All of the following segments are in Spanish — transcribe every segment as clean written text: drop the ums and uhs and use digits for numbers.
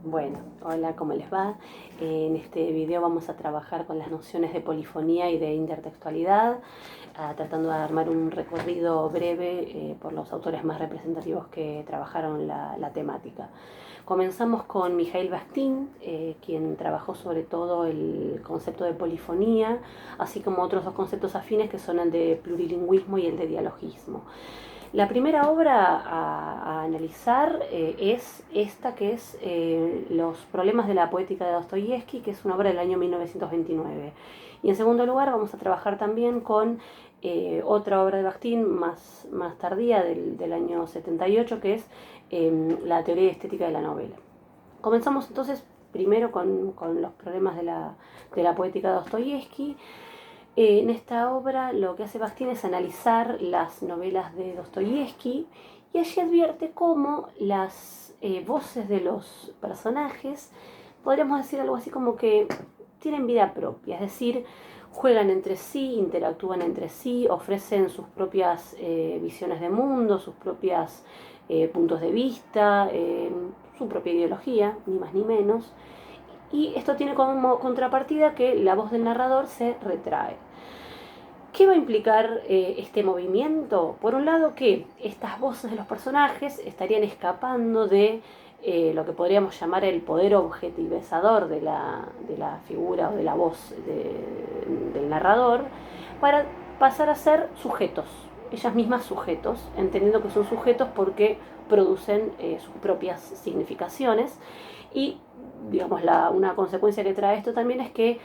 Bueno, hola, ¿cómo les va? En este video vamos a trabajar con las nociones de polifonía y de intertextualidad, tratando de armar un recorrido breve por los autores más representativos que trabajaron la temática. Comenzamos con Mikhail Bakhtin, quien trabajó sobre todo el concepto de polifonía, así como otros dos conceptos afines que son el de plurilingüismo y el de dialogismo. La primera obra a analizar es esta, que es Los problemas de la poética de Dostoyevsky, que es una obra del año 1929. Y en segundo lugar vamos a trabajar también con otra obra de Bakhtin más tardía, del año 78, que es La teoría estética de la novela. Comenzamos entonces primero con los problemas de la poética de Dostoyevsky. En esta obra lo que hace Bakhtin es analizar las novelas de Dostoyevsky y allí advierte cómo las voces de los personajes, podríamos decir algo así como que tienen vida propia, es decir, juegan entre sí, interactúan entre sí, ofrecen sus propias visiones de mundo, sus propios puntos de vista, su propia ideología, ni más ni menos. Y esto tiene como contrapartida que la voz del narrador se retrae. ¿Qué va a implicar este movimiento? Por un lado, que estas voces de los personajes estarían escapando de lo que podríamos llamar el poder objetivizador de la figura o de la voz del narrador, para pasar a ser sujetos, ellas mismas sujetos, entendiendo que son sujetos porque producen sus propias significaciones. Y digamos, una consecuencia que trae esto también es que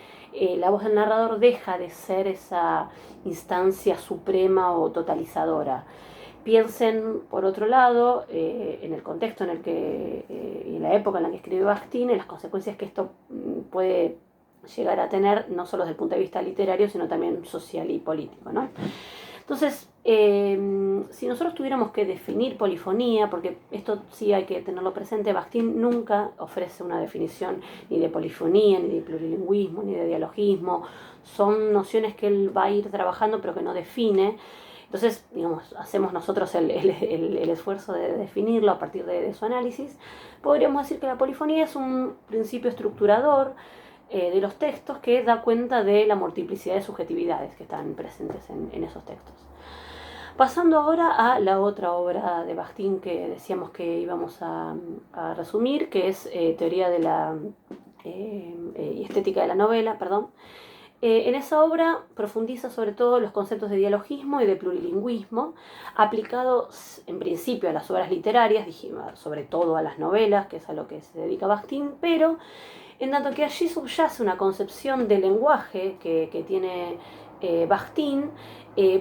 la voz del narrador deja de ser esa instancia suprema o totalizadora. Piensen, por otro lado, en el contexto en el que, y en la época en la que escribió Bakhtin, en las consecuencias que esto puede llegar a tener, no solo desde el punto de vista literario, sino también social y político, ¿no? Entonces, si nosotros tuviéramos que definir polifonía, porque esto sí hay que tenerlo presente, Bakhtin nunca ofrece una definición ni de polifonía, ni de plurilingüismo, ni de dialogismo. Son nociones que él va a ir trabajando, pero que no define. Entonces, digamos, hacemos nosotros el esfuerzo de definirlo a partir de su análisis. Podríamos decir que la polifonía es un principio estructurador de los textos que da cuenta de la multiplicidad de subjetividades que están presentes en esos textos. Pasando ahora a la otra obra de Bakhtin que decíamos que íbamos a resumir, que es Teoría de la estética de la novela, perdón. En esa obra profundiza sobre todo los conceptos de dialogismo y de plurilingüismo, aplicados en principio a las obras literarias, dijimos, sobre todo a las novelas, que es a lo que se dedica Bakhtin, pero en tanto que allí subyace una concepción del lenguaje que tiene Bakhtin,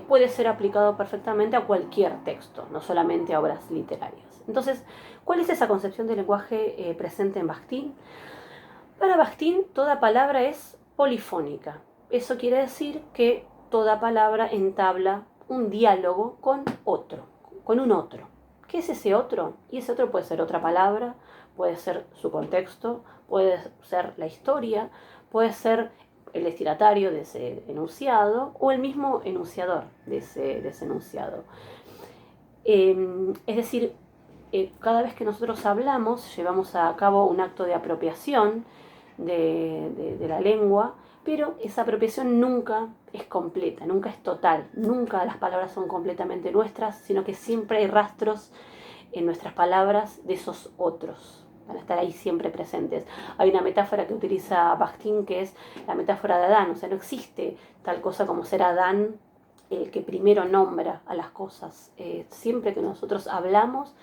puede ser aplicado perfectamente a cualquier texto, no solamente a obras literarias. Entonces, ¿cuál es esa concepción del lenguaje presente en Bakhtin? Para Bakhtin, toda palabra es polifónica. Eso quiere decir que toda palabra entabla un diálogo con otro, con un otro. ¿Qué es ese otro? Y ese otro puede ser otra palabra, puede ser su contexto, puede ser la historia, puede ser el destinatario de ese enunciado o el mismo enunciador de ese enunciado. Es decir, cada vez que nosotros hablamos, llevamos a cabo un acto de apropiación de la lengua, pero esa apropiación nunca es completa, nunca es total, nunca las palabras son completamente nuestras, sino que siempre hay rastros en nuestras palabras de esos otros, van a estar ahí siempre presentes. Hay una metáfora que utiliza Bakhtin que es la metáfora de Adán, o sea, no existe tal cosa como ser Adán el que primero nombra a las cosas. Siempre que nosotros hablamos,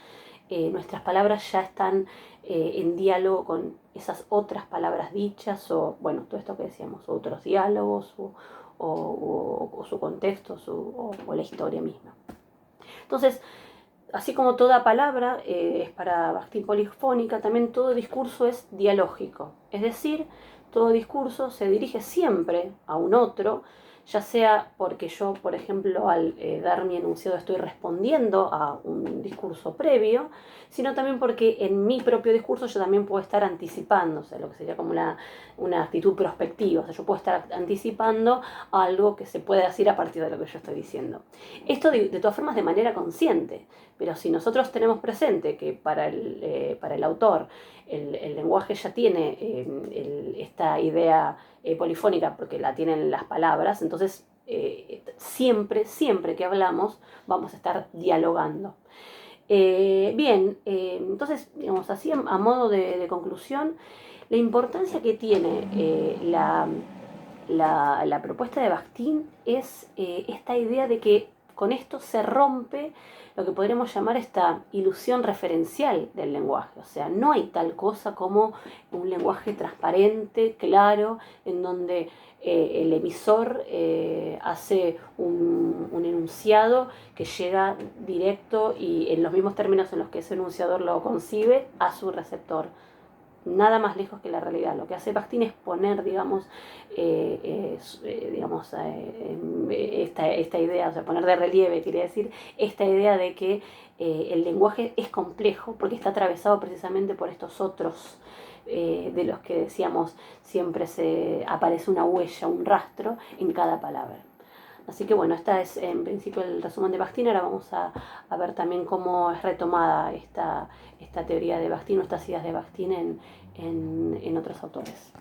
nuestras palabras ya están en diálogo con esas otras palabras dichas, o bueno, todo esto que decíamos, otros diálogos, o su contexto, o la historia misma. Entonces, así como toda palabra es para Bakhtin polifónica, también todo discurso es dialógico. Es decir, todo discurso se dirige siempre a un otro, ya sea porque yo, por ejemplo, al dar mi enunciado estoy respondiendo a un discurso previo, sino también porque en mi propio discurso yo también puedo estar anticipando, o sea, lo que sería como una actitud prospectiva, o sea, yo puedo estar anticipando algo que se puede decir a partir de lo que yo estoy diciendo. Esto de todas formas de manera consciente, pero si nosotros tenemos presente que para el autor el lenguaje ya tiene esta idea polifónica porque la tienen las palabras, entonces siempre que hablamos vamos a estar dialogando. Bien, entonces, digamos así, a modo de conclusión, la importancia que tiene la propuesta de Bakhtin es esta idea de que con esto se rompe lo que podríamos llamar esta ilusión referencial del lenguaje. O sea, no hay tal cosa como un lenguaje transparente, claro, en donde el emisor hace un enunciado que llega directo y en los mismos términos en los que ese enunciador lo concibe a su receptor. Nada más lejos que la realidad. Lo que hace Bakhtin es poner, digamos, esta idea, o sea, poner de relieve, quiere decir, esta idea de que el lenguaje es complejo porque está atravesado precisamente por estos otros de los que decíamos siempre se aparece una huella, un rastro en cada palabra. Así que bueno, esta es en principio el resumen de Bakhtin. Ahora vamos a ver también cómo es retomada esta teoría de Bakhtin o estas ideas de Bakhtin en otros autores.